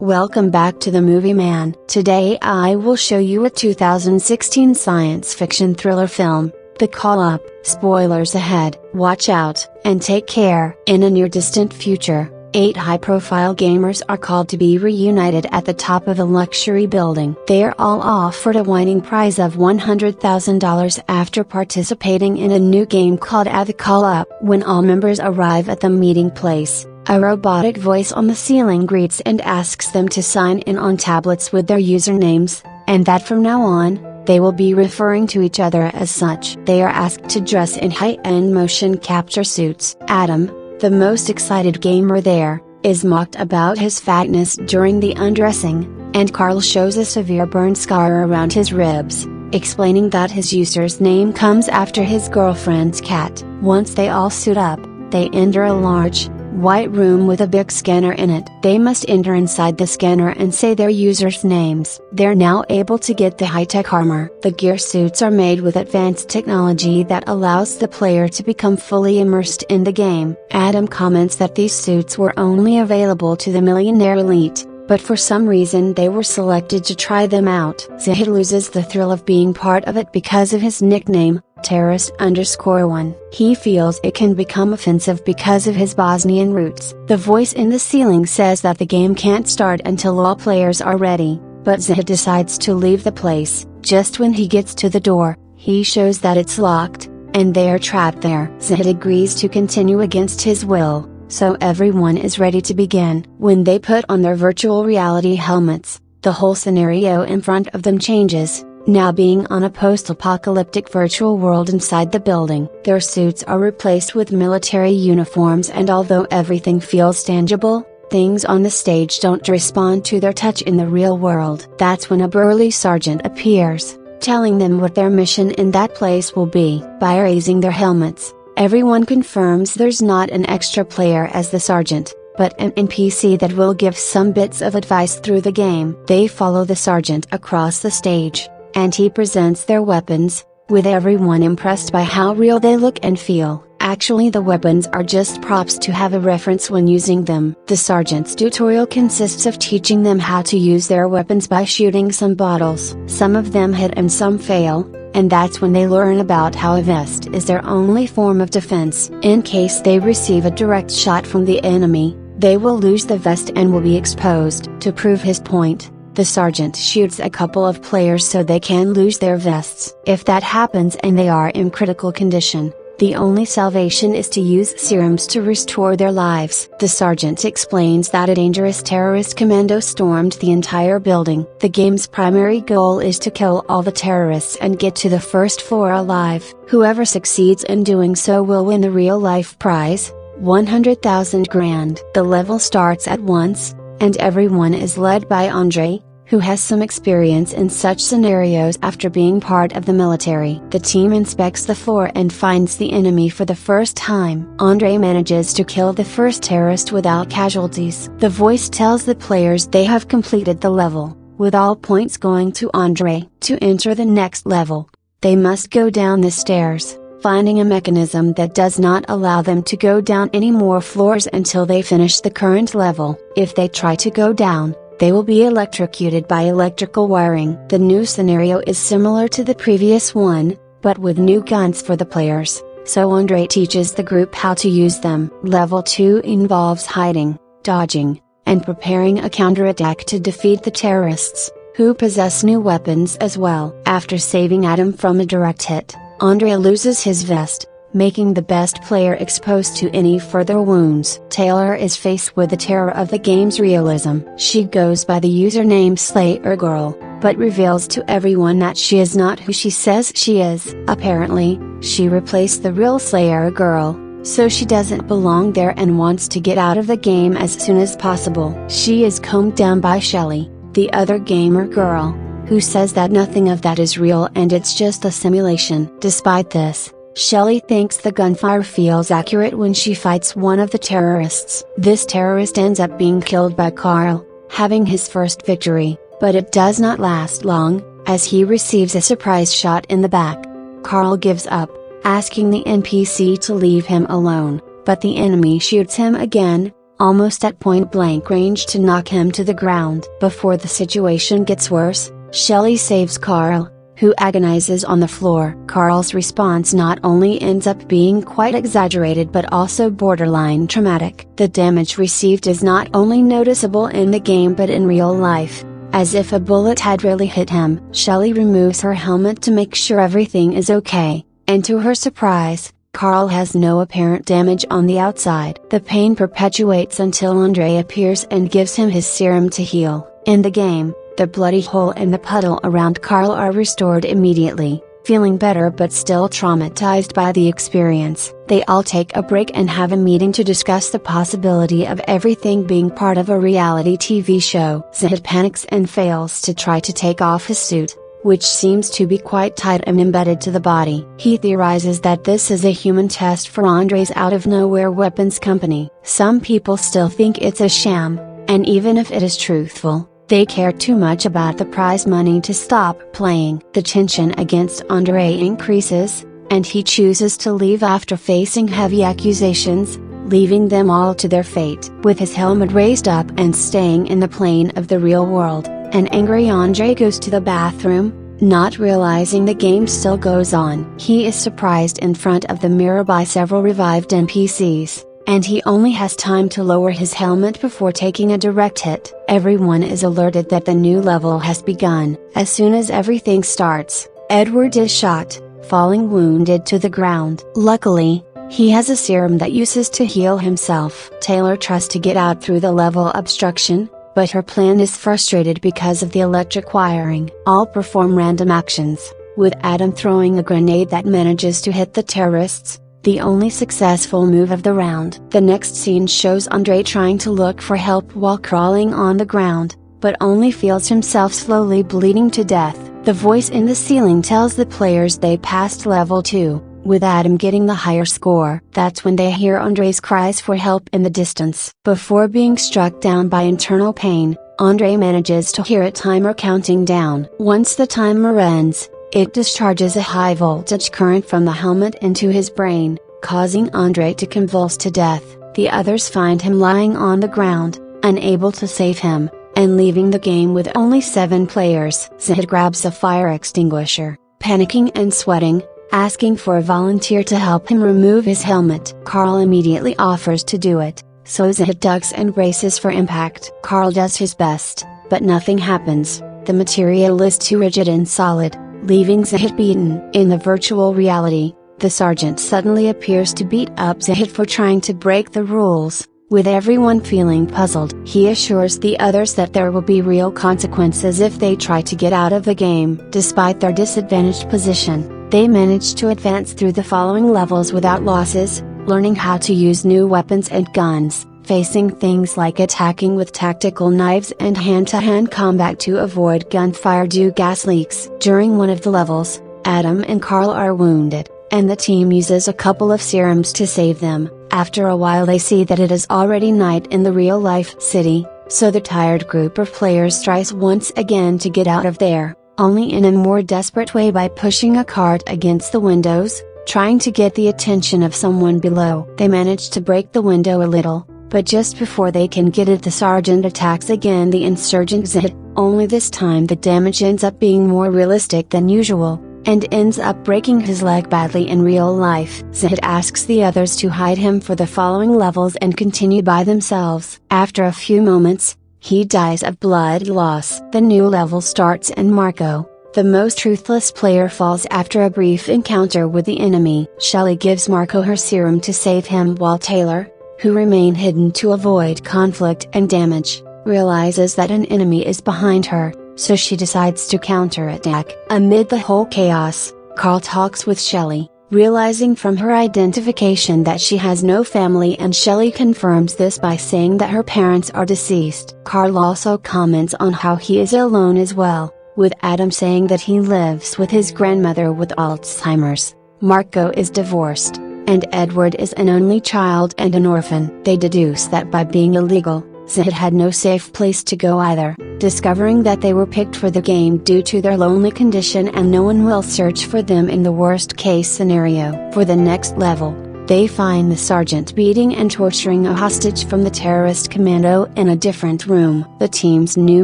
Welcome back to the Movie Man. Today I will show you a 2016 science fiction thriller film, The Call-Up. Spoilers ahead. Watch out, and take care. In a near-distant future, 8 high-profile gamers are called to be reunited at the top of a luxury building. They are all offered a winning prize of $100,000 after participating in a new game called The Call-Up. When all members arrive at the meeting place, a robotic voice on the ceiling greets and asks them to sign in on tablets with their usernames, and that from now on, they will be referring to each other as such. They are asked to dress in high-end motion capture suits. Adam, the most excited gamer there, is mocked about his fatness during the undressing, and Carl shows a severe burn scar around his ribs, explaining that his user's name comes after his girlfriend's cat. Once they all suit up, they enter a large, white room with a big scanner in it. They must enter inside the scanner and say their users' names. They're now able to get the high-tech armor. The gear suits are made with advanced technology that allows the player to become fully immersed in the game. Adam comments that these suits were only available to the millionaire elite, but for some reason they were selected to try them out. Zahid loses the thrill of being part of it because of his nickname, Terrorist_1. He feels it can become offensive because of his Bosnian roots. The voice in the ceiling says that the game can't start until all players are ready, but Zahid decides to leave the place. Just when he gets to the door, he shows that it's locked, and they are trapped there. Zahid agrees to continue against his will, so everyone is ready to begin. When they put on their virtual reality helmets, the whole scenario in front of them changes, now being on a post-apocalyptic virtual world inside the building. Their suits are replaced with military uniforms, and although everything feels tangible, things on the stage don't respond to their touch in the real world. That's when a burly sergeant appears, telling them what their mission in that place will be. By raising their helmets, everyone confirms there's not an extra player as the sergeant, but an NPC that will give some bits of advice through the game. They follow the sergeant across the stage, and he presents their weapons, with everyone impressed by how real they look and feel. Actually, the weapons are just props to have a reference when using them. The sergeant's tutorial consists of teaching them how to use their weapons by shooting some bottles. Some of them hit and some fail, and that's when they learn about how a vest is their only form of defense. In case they receive a direct shot from the enemy, they will lose the vest and will be exposed. To prove his point, the sergeant shoots a couple of players so they can lose their vests. If that happens and they are in critical condition, the only salvation is to use serums to restore their lives. The sergeant explains that a dangerous terrorist commando stormed the entire building. The game's primary goal is to kill all the terrorists and get to the first floor alive. Whoever succeeds in doing so will win the real-life prize, 100,000 grand. The level starts at once, and everyone is led by Andre, who has some experience in such scenarios after being part of the military. The team inspects the floor and finds the enemy for the first time. Andre manages to kill the first terrorist without casualties. The voice tells the players they have completed the level, with all points going to Andre. To enter the next level, they must go down the stairs, finding a mechanism that does not allow them to go down any more floors until they finish the current level. If they try to go down, they will be electrocuted by electrical wiring. The new scenario is similar to the previous one, but with new guns for the players, so Andre teaches the group how to use them. Level 2 involves hiding, dodging, and preparing a counterattack to defeat the terrorists, who possess new weapons as well. After saving Adam from a direct hit, Andre loses his vest, making the best player exposed to any further wounds. Taylor is faced with the terror of the game's realism. She goes by the username Slayer Girl, but reveals to everyone that she is not who she says she is. Apparently, she replaced the real Slayer Girl, so she doesn't belong there and wants to get out of the game as soon as possible. She is calmed down by Shelly, the other gamer girl, who says that nothing of that is real and it's just a simulation. Despite this, Shelly thinks the gunfire feels accurate when she fights one of the terrorists. This terrorist ends up being killed by Carl, having his first victory, but it does not last long, as he receives a surprise shot in the back. Carl gives up, asking the NPC to leave him alone, but the enemy shoots him again, almost at point-blank range to knock him to the ground. Before the situation gets worse, Shelley saves Carl, who agonizes on the floor. Carl's response not only ends up being quite exaggerated but also borderline traumatic. The damage received is not only noticeable in the game but in real life, as if a bullet had really hit him. Shelley removes her helmet to make sure everything is okay, and to her surprise, Carl has no apparent damage on the outside. The pain perpetuates until Andre appears and gives him his serum to heal. In the game, the bloody hole and the puddle around Carl are restored immediately. Feeling better but still traumatized by the experience, they all take a break and have a meeting to discuss the possibility of everything being part of a reality TV show. Zahid panics and fails to try to take off his suit, which seems to be quite tight and embedded to the body. He theorizes that this is a human test for Andre's out-of-nowhere weapons company. Some people still think it's a sham, and even if it is truthful, they care too much about the prize money to stop playing. The tension against Andre increases, and he chooses to leave after facing heavy accusations, leaving them all to their fate. With his helmet raised up and staying in the plane of the real world, an angry Andre goes to the bathroom, not realizing the game still goes on. He is surprised in front of the mirror by several revived NPCs, and he only has time to lower his helmet before taking a direct hit. Everyone is alerted that the new level has begun. As soon as everything starts, Edward is shot, falling wounded to the ground. Luckily, he has a serum that uses to heal himself. Taylor tries to get out through the level obstruction, but her plan is frustrated because of the electric wiring. All perform random actions, with Adam throwing a grenade that manages to hit the terrorists, the only successful move of the round. The next scene shows Andre trying to look for help while crawling on the ground, but only feels himself slowly bleeding to death. The voice in the ceiling tells the players they passed level 2, with Adam getting the higher score. That's when they hear Andre's cries for help in the distance. Before being struck down by internal pain, Andre manages to hear a timer counting down. Once the timer ends, it discharges a high voltage current from the helmet into his brain, causing Andre to convulse to death. The others find him lying on the ground, unable to save him, and leaving the game with only 7 players. Zahid grabs a fire extinguisher, panicking and sweating, asking for a volunteer to help him remove his helmet. Carl immediately offers to do it, so Zahid ducks and braces for impact. Carl does his best, but nothing happens. The material is too rigid and solid, leaving Zahid beaten. In the virtual reality, the sergeant suddenly appears to beat up Zahid for trying to break the rules. With everyone feeling puzzled, he assures the others that there will be real consequences if they try to get out of the game. Despite their disadvantaged position, they manage to advance through the following levels without losses, learning how to use new weapons and guns, facing things like attacking with tactical knives and hand-to-hand combat to avoid gunfire due gas leaks. During one of the levels, Adam and Carl are wounded, and the team uses a couple of serums to save them. After a while they see that it is already night in the real-life city, so the tired group of players tries once again to get out of there, only in a more desperate way by pushing a cart against the windows, trying to get the attention of someone below. They manage to break the window a little, but just before they can get it, the sergeant attacks again the insurgent Zahid, only this time the damage ends up being more realistic than usual, and ends up breaking his leg badly in real life. Zahid asks the others to hide him for the following levels and continue by themselves. After a few moments, he dies of blood loss. The new level starts and Marco, the most ruthless player, falls after a brief encounter with the enemy. Shelley gives Marco her serum to save him while Taylor, who remain hidden to avoid conflict and damage, realizes that an enemy is behind her, so she decides to counterattack. Amid the whole chaos, Carl talks with Shelley, realizing from her identification that she has no family, and Shelley confirms this by saying that her parents are deceased. Carl also comments on how he is alone as well, with Adam saying that he lives with his grandmother with Alzheimer's. Marco is divorced, and Edward is an only child and an orphan. They deduce that by being illegal, Zahid had no safe place to go either, discovering that they were picked for the game due to their lonely condition and no one will search for them in the worst case scenario. For the next level, They find the sergeant beating and torturing a hostage from the terrorist commando in a different room. The team's new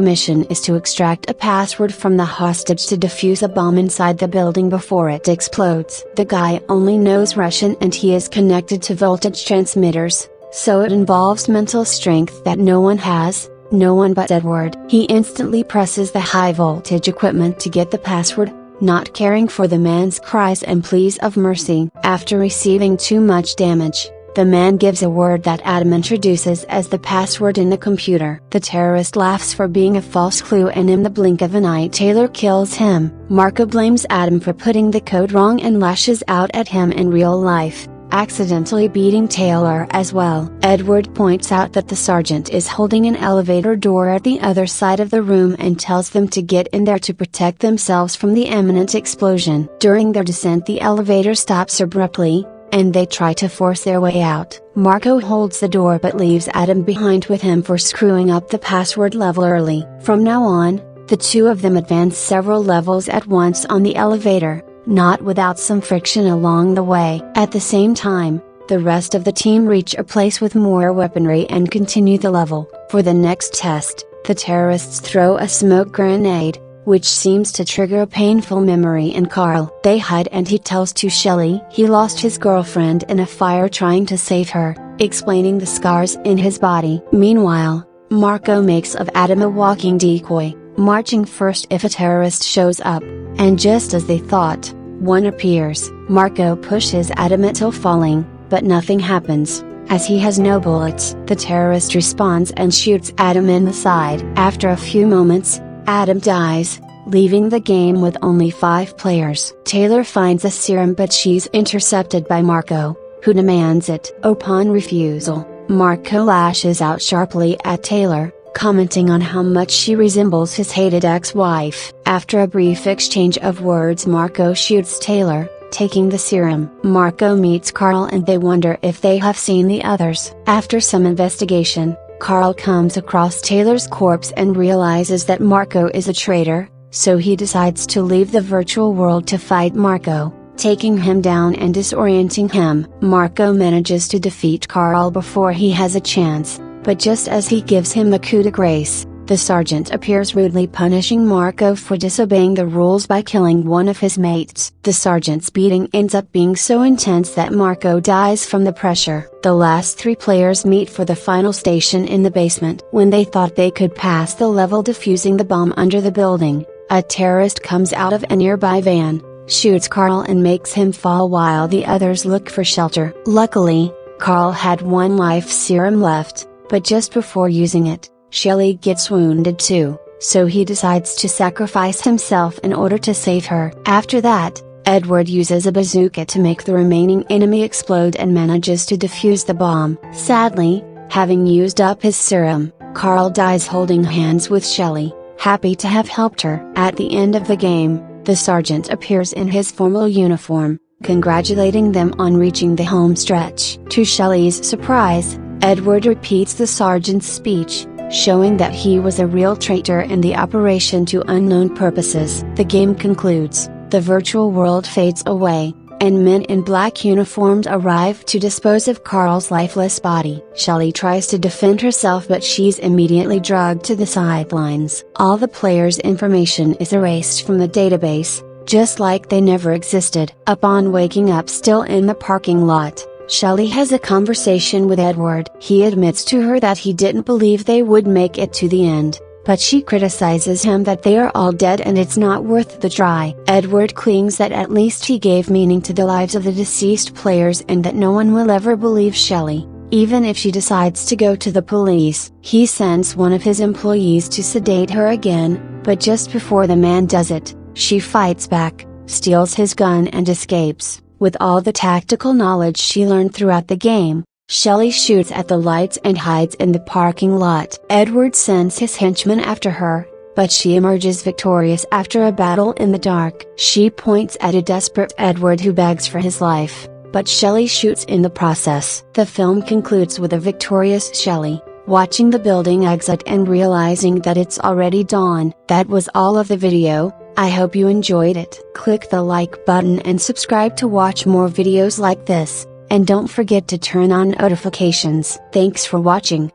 mission is to extract a password from the hostage to defuse a bomb inside the building before it explodes. The guy only knows Russian and he is connected to voltage transmitters, so it involves mental strength that no one has. No one but Edward. He instantly presses the high voltage equipment to get the password, not caring for the man's cries and pleas of mercy. After receiving too much damage, the man gives a word that Adam introduces as the password in the computer. The terrorist laughs for being a false clue and in the blink of an eye Taylor kills him. Marco blames Adam for putting the code wrong and lashes out at him in real life, accidentally beating Taylor as well. Edward points out that the sergeant is holding an elevator door at the other side of the room and tells them to get in there to protect themselves from the imminent explosion. During their descent the elevator stops abruptly, and they try to force their way out. Marco holds the door but leaves Adam behind with him for screwing up the password level early. From now on, the two of them advance several levels at once on the elevator, not without some friction along the way. At the same time, the rest of the team reach a place with more weaponry and continue the level. For the next test, the terrorists throw a smoke grenade, which seems to trigger a painful memory in Carl. They hide and he tells to Shelley he lost his girlfriend in a fire trying to save her, explaining the scars in his body. Meanwhile, Marco makes of Adam a walking decoy, marching first if a terrorist shows up, and just as they thought, one appears. Marco pushes Adam until falling, but nothing happens, as he has no bullets. The terrorist responds and shoots Adam in the side. After a few moments, Adam dies, leaving the game with only 5 players. Taylor finds a serum but she's intercepted by Marco, who demands it. Upon refusal, Marco lashes out sharply at Taylor, commenting on how much she resembles his hated ex-wife. After a brief exchange of words Marco shoots Taylor, taking the serum. Marco meets Carl and they wonder if they have seen the others. After some investigation, Carl comes across Taylor's corpse and realizes that Marco is a traitor, so he decides to leave the virtual world to fight Marco, taking him down and disorienting him. Marco manages to defeat Carl before he has a chance, but just as he gives him the coup de grace, the sergeant appears rudely punishing Marco for disobeying the rules by killing one of his mates. The sergeant's beating ends up being so intense that Marco dies from the pressure. The last 3 players meet for the final station in the basement. When they thought they could pass the level defusing the bomb under the building, a terrorist comes out of a nearby van, shoots Carl and makes him fall while the others look for shelter. Luckily, Carl had 1 life serum left, but just before using it, Shelley gets wounded too, so he decides to sacrifice himself in order to save her. After that, Edward uses a bazooka to make the remaining enemy explode and manages to defuse the bomb. Sadly, having used up his serum, Carl dies holding hands with Shelley, happy to have helped her. At the end of the game, the sergeant appears in his formal uniform, congratulating them on reaching the home stretch. To Shelley's surprise, Edward repeats the sergeant's speech, showing that he was a real traitor in the operation to unknown purposes. The game concludes, the virtual world fades away, and men in black uniforms arrive to dispose of Carl's lifeless body. Shelley tries to defend herself but she's immediately dragged to the sidelines. All the players' information is erased from the database, just like they never existed. Upon waking up still in the parking lot, Shelley has a conversation with Edward. He admits to her that he didn't believe they would make it to the end, but she criticizes him that they are all dead and it's not worth the try. Edward clings that at least he gave meaning to the lives of the deceased players and that no one will ever believe Shelley, even if she decides to go to the police. He sends one of his employees to sedate her again, but just before the man does it, she fights back, steals his gun and escapes. With all the tactical knowledge she learned throughout the game, Shelley shoots at the lights and hides in the parking lot. Edward sends his henchmen after her, but she emerges victorious after a battle in the dark. She points at a desperate Edward who begs for his life, but Shelley shoots in the process. The film concludes with a victorious Shelley, watching the building exit and realizing that it's already dawn. That was all of the video. I hope you enjoyed it. Click the like button and subscribe to watch more videos like this, and don't forget to turn on notifications. Thanks for watching.